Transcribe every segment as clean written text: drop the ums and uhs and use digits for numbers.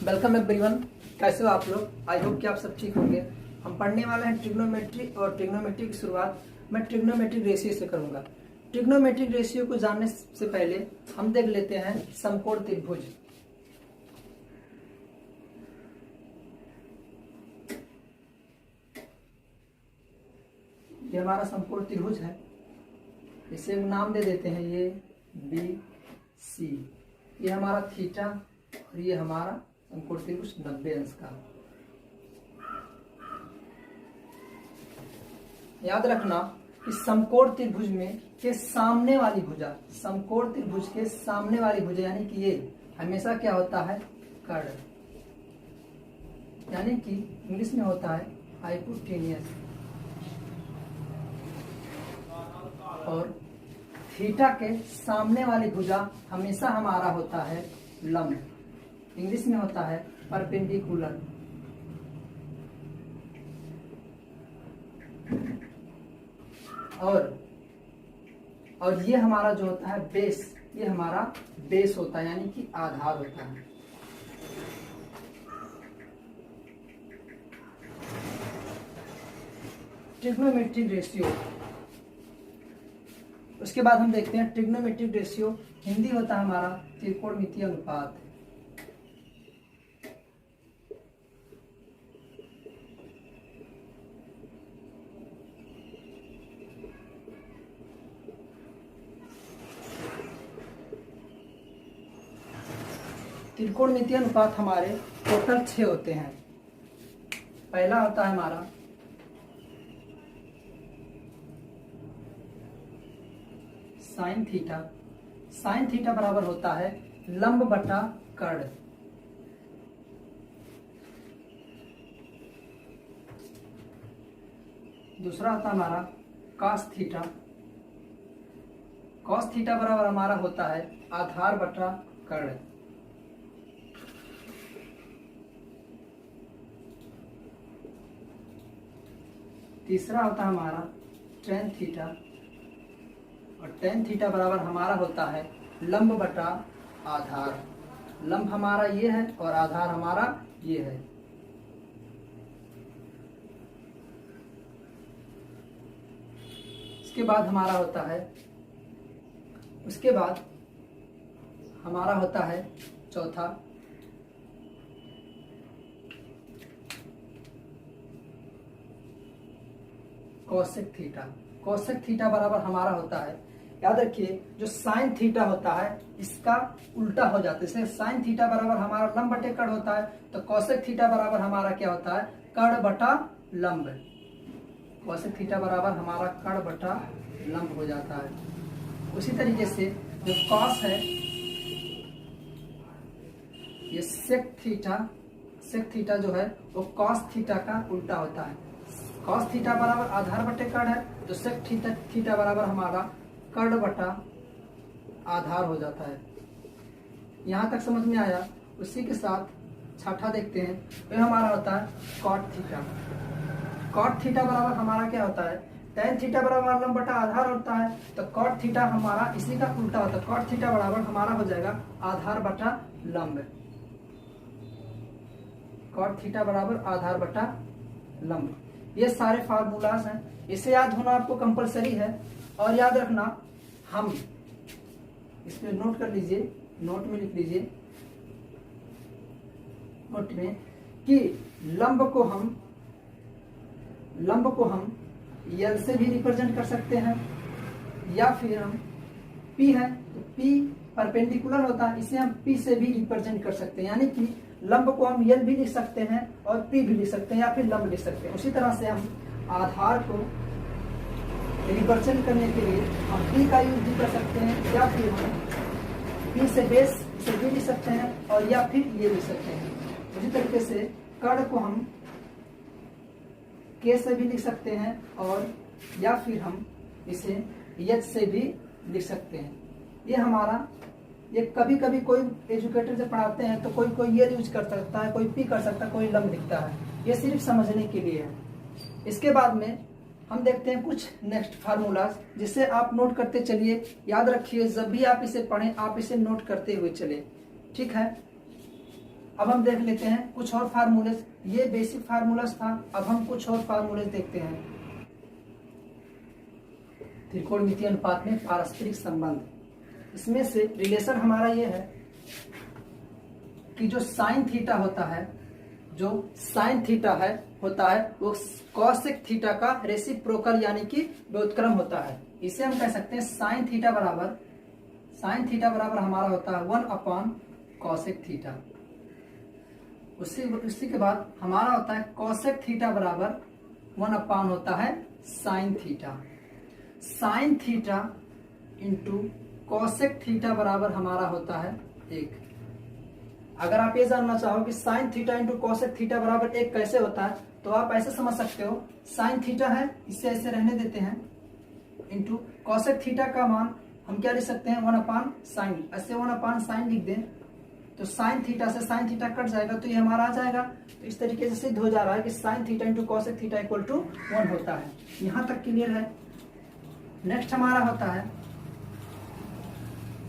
Welcome everyone. कैसे हो आप लोग? आई होप कि आप सब ठीक होंगे। हम पढ़ने वाले हैं ट्रिग्नोमेट्री और ट्रिग्नोमेट्री की शुरुआत मैं ट्रिग्नोमेट्रिक रेशियो से करूंगा। ट्रिग्नोमेट्रिक रेशियो को जानने से पहले हम देख लेते हैं समकोण त्रिभुज। ये हमारा समकोण त्रिभुज है, इसे नाम दे देते हैं ये बी सी। ये हमारा थीटा और ये हमारा समकोण त्रिभुज 90 अंश का। याद रखना कि समकोण त्रिभुज में के सामने वाली भुजा, समकोण त्रिभुज के सामने वाली भुजा यानी कि ये हमेशा क्या होता है? कर्ण, यानी कि इंग्लिश में होता है हाइपोटेन्यूस। और थीटा के सामने वाली भुजा हमेशा हमारा होता है लंब, इंग्लिश में होता है परपेंडिकुलर। और ये हमारा जो होता है बेस, ये हमारा बेस होता है यानी कि आधार होता है। ट्रिग्नोमेट्रिक रेशियो, उसके बाद हम देखते हैं ट्रिग्नोमेट्रिक रेशियो हिंदी होता है हमारा त्रिकोणमितीय अनुपात। त्रिकोणमितीय अनुपात हमारे टोटल 6 होते हैं। पहला होता है हमारा साइन थीटा। साइन थीटा बराबर होता है लंब बटा कर्ण। दूसरा होता है हमारा कॉस थीटा। कॉस थीटा बराबर हमारा होता है आधार बटा कर्ण। तीसरा होता है हमारा टेन थीटा, और टेन थीटा बराबर हमारा होता है लंब बटा आधार। लंब हमारा ये है और आधार हमारा ये है। उसके बाद हमारा होता है चौथा कोसेक थीटा। कोसेक थीटा बराबर हमारा होता है, याद रखिए, जो साइन थीटा होता है इसका उल्टा हो जाता है। इसलिए साइन थीटा बराबर हमारा लंब बटे कर्ण होता है, तो कोसेक थीटा बराबर हमारा क्या होता है? कर्ण बटा लंब। कोसेक थीटा बराबर हमारा कर्ण बटा लंब हो जाता है। उसी तरीके से जो कॉस है, ये सेक थीटा जो है वो कॉस थीटा का उल्टा होता है। कॉस थीटा बराबर आधार बटे कर्ण है, तो सेक थीटा बराबर हमारा कर्ण बटा आधार हो जाता है। यहां तक समझ में आया? उसी के साथ छठा देखते हैं, तो हमारा होता है कॉट थीटा। कॉट थीटा बराबर हमारा क्या होता है? टेन थीटा बराबर लंब बटा आधार होता है, तो कॉट थीटा हमारा इसी का उल्टा होता है। कॉट थीटा बराबर हमारा हो जाएगा आधार बटा लंब। कॉट थीटा बराबर आधार बटा लंब। ये सारे फार्मूलाज हैं, इसे याद होना आपको कंपलसरी है। और याद रखना, हम इसमें नोट कर लीजिए, नोट में लिख लीजिए, नोट में कि लंब को हम यल से भी रिप्रेजेंट कर सकते हैं, या फिर हम पी है तो पी परपेंडिकुलर होता है, इसे हम पी से भी रिप्रेजेंट कर सकते हैं। यानी कि लंब को हम यल भी लिख सकते हैं और पी भी लिख सकते हैं, या फिर लंब लिख सकते हैं। उसी तरह से हम आधार को रिप्रेजेंट करने के लिए हम पी का यूज भी कर सकते हैं, या फिर हम पी से बेस से भी लिख सकते हैं, और या फिर ये लिख सकते हैं। उसी तरीके से कर्ण को हम के से भी लिख सकते हैं, और या फिर हम इसे यच से भी लिख सकते हैं। ये कभी कभी कोई एजुकेटर जब पढ़ाते हैं तो कोई ये यूज कर सकता है, कोई पी कर सकता है, कोई लंब लिखता है। ये सिर्फ समझने के लिए है। इसके बाद में हम देखते हैं कुछ नेक्स्ट फार्मूलाज, जिसे आप नोट करते चलिए। याद रखिए, जब भी आप इसे पढ़ें आप इसे नोट करते हुए चले, ठीक है? अब हम देख लेते हैं कुछ और फार्मूलेस। ये बेसिक फार्मूलास था, अब हम कुछ और फार्मूलेस देखते हैं। त्रिकोणमितीय अनुपात में पारस्परिक संबंध, इसमें से रिलेशन हमारा ये है कि जो साइन थीटा होता है, जो साइन थीटा है होता है वो कॉसेक थीटा का रेसिप्रोकल यानी कि व्युत्क्रम होता है। इसे हम कह सकते हैं साइन थीटा बराबर हमारा होता है 1 कॉसेक थीटा। उसी के बाद हमारा होता है कॉसेक थीटा बराबर 1 होता है sine theta. Sign theta into cosec theta बराबर हमारा होता है 1। अगर आप ये जानना चाहो कि sine theta into cosec theta बराबर 1 कैसे होता है, तो आप ऐसे समझ सकते हो, साइन थीटा है इसे ऐसे रहने देते हैं, इंटू कॉसेक थीटा का मान हम क्या लिख सकते हैं 1 साइन, ऐसे 1 साइन लिख दें तो साइन थीटा से साइन थीटा कट जाएगा तो ये हमारा आ जाएगा। तो इस तरीके से सिद्ध हो जा रहा है कि sine theta into cosec theta equal to 1 होता है। यहां तक क्लियर है। नेक्स्ट हमारा होता है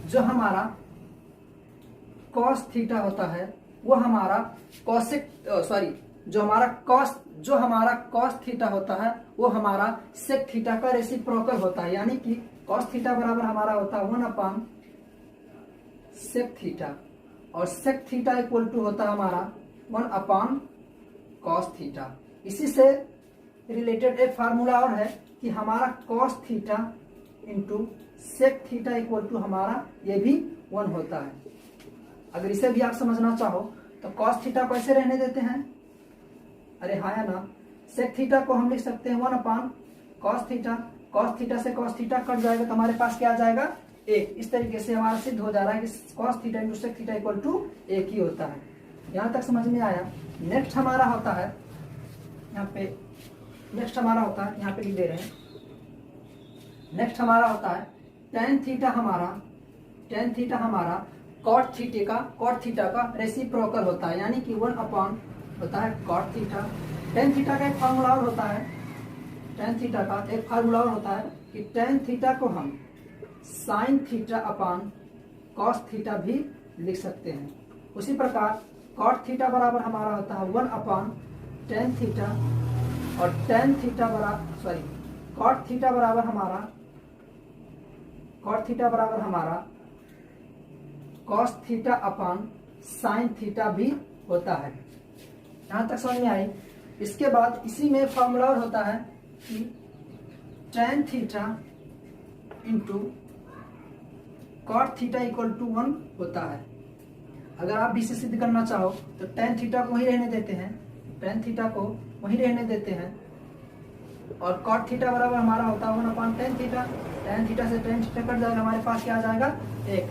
जो हमारा कॉस थीटा होता है वो हमारा जो हमारा कॉस थीटा होता है वो हमारा सेक थीटा का रेसिप्रोकल होता है, यानी कि कॉस थीटा बराबर हमारा होता है 1 सेक थीटा, और सेक थीटा इक्वल टू होता है हमारा 1 कॉस थीटा। इसी से रिलेटेड एक फार्मूला और है कि हमारा cos theta into sec theta equal to हमारा ये भी 1 होता है। अगर इसे भी आप समझना चाहो तो कॉस थीटा को ऐसे रहने देते हैं, अरे हाँ या ना, सेक थीटा को हम लिख सकते हैं 1 कॉस थीटा, कॉस थीटा से कॉस थीटा कट जाएगा तो हमारे पास क्या आ जाएगा 1। इस तरीके से हमारा सिद्ध हो जा रहा है कि cos theta into sec theta equal to 1 ही होता है। यहाँ तक समझ में आया। नेक्स्ट हमारा होता है यहाँ पे लिख दे रहे हैं। नेक्स्ट हमारा होता है टेन थीटा हमारा कॉट थीटा का रेसिप्रोकल होता है, यानी कि 1 होता है कॉट थीटा। टेन थीटा का एक फार्मूला और होता है, कि टेन थीटा को हम sine theta upon cos theta भी लिख सकते हैं। उसी प्रकार कॉट थीटा बराबर हमारा होता है 1 टेन थीटा, और कॉट थीटा बराबर हमारा cos theta upon sine theta भी होता है। यहां तक समझ में आई। इसके बाद इसी में फॉर्मूला और होता है कि tan theta into cot theta equal to 1 होता है। अगर आप भी इसे सिद्ध करना चाहो तो टेन थीटा को वहीं रहने देते हैं, और कॉट थीटा बराबर हमारा होता है 1 टेन थीटा। टेन थीटा से टेन थीटा कट जाएगा, हमारे पास क्या आ जाएगा 1।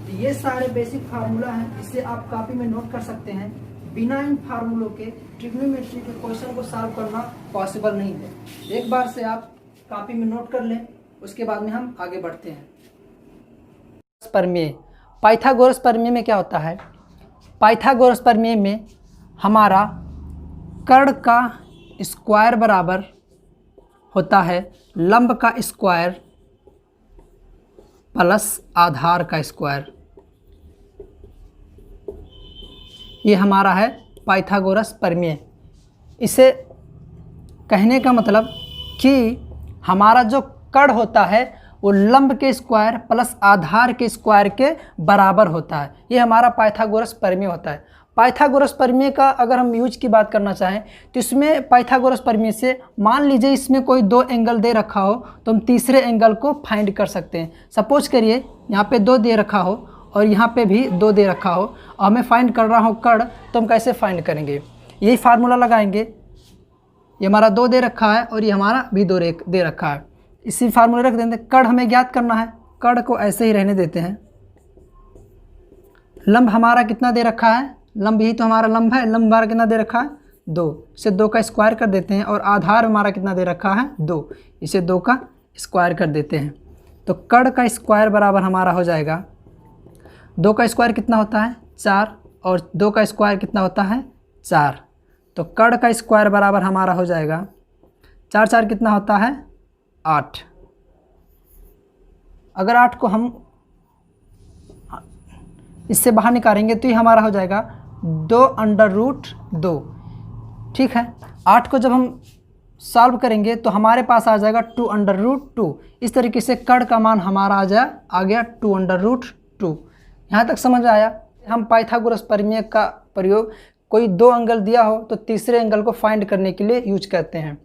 तो ये सारे बेसिक फार्मूला हैं, इसे आप कॉपी में नोट कर सकते हैं। बिना इन फार्मूलों के ट्रिग्नोमेट्री के क्वेश्चन को सॉल्व करना पॉसिबल नहीं है। एक बार से आप कॉपी में नोट कर लें, उसके बाद में हम आगे बढ़ते हैं। पाइथागोरस प्रमेय में क्या होता है? पाइथागोरस प्रमेय में हमारा कर्ण का स्क्वायर बराबर होता है लंब का स्क्वायर प्लस आधार का स्क्वायर। ये हमारा है पाइथागोरस प्रमेय। इसे कहने का मतलब कि हमारा जो कर्ण होता है वो लंब के स्क्वायर प्लस आधार के स्क्वायर के बराबर होता है। ये हमारा पाइथागोरस प्रमेय होता है। पाइथागोरस प्रमेय का अगर हम यूज की बात करना चाहें तो इसमें पाइथागोरस प्रमेय से मान लीजिए इसमें कोई 2 एंगल दे रखा हो तो हम तीसरे एंगल को फाइंड कर सकते हैं। सपोज करिए यहाँ पे 2 दे रखा हो और यहाँ पे भी 2 दे रखा हो और हमें फाइंड कर रहा हो कर्ण, तो हम कैसे फाइंड करेंगे? यही फार्मूला लगाएंगे। ये हमारा 2 दे रखा है और ये हमारा भी 2 दे रखा है, इसी फार्मूले रख देंगे। कर्ण हमें ज्ञात करना है, कर्ण को ऐसे ही रहने देते हैं। लंब हमारा कितना दे रखा है? लंब ही तो हमारा लंब है। लंब हमारा कितना दे रखा है? 2। इसे 2 का स्क्वायर कर देते हैं, और आधार हमारा कितना दे रखा है? 2। इसे 2 का स्क्वायर कर देते हैं, तो कर्ण का स्क्वायर बराबर हमारा हो जाएगा 2 का स्क्वायर कितना होता है? 4, और 2 का स्क्वायर कितना होता है? 4। तो कर्ण का स्क्वायर बराबर हमारा हो जाएगा 4 4 कितना होता है? 8। अगर 8 को हम इससे बाहर निकालेंगे तो ये हमारा हो जाएगा 2√2। ठीक है, 8 को जब हम सॉल्व करेंगे तो हमारे पास आ जाएगा 2√2। इस तरीके से कर्ण का मान हमारा आ गया 2√2। यहाँ तक समझ आया। हम पाइथागोरस प्रमेय का प्रयोग कोई दो एंगल दिया हो तो तीसरे एंगल को फाइंड करने के लिए यूज करते हैं।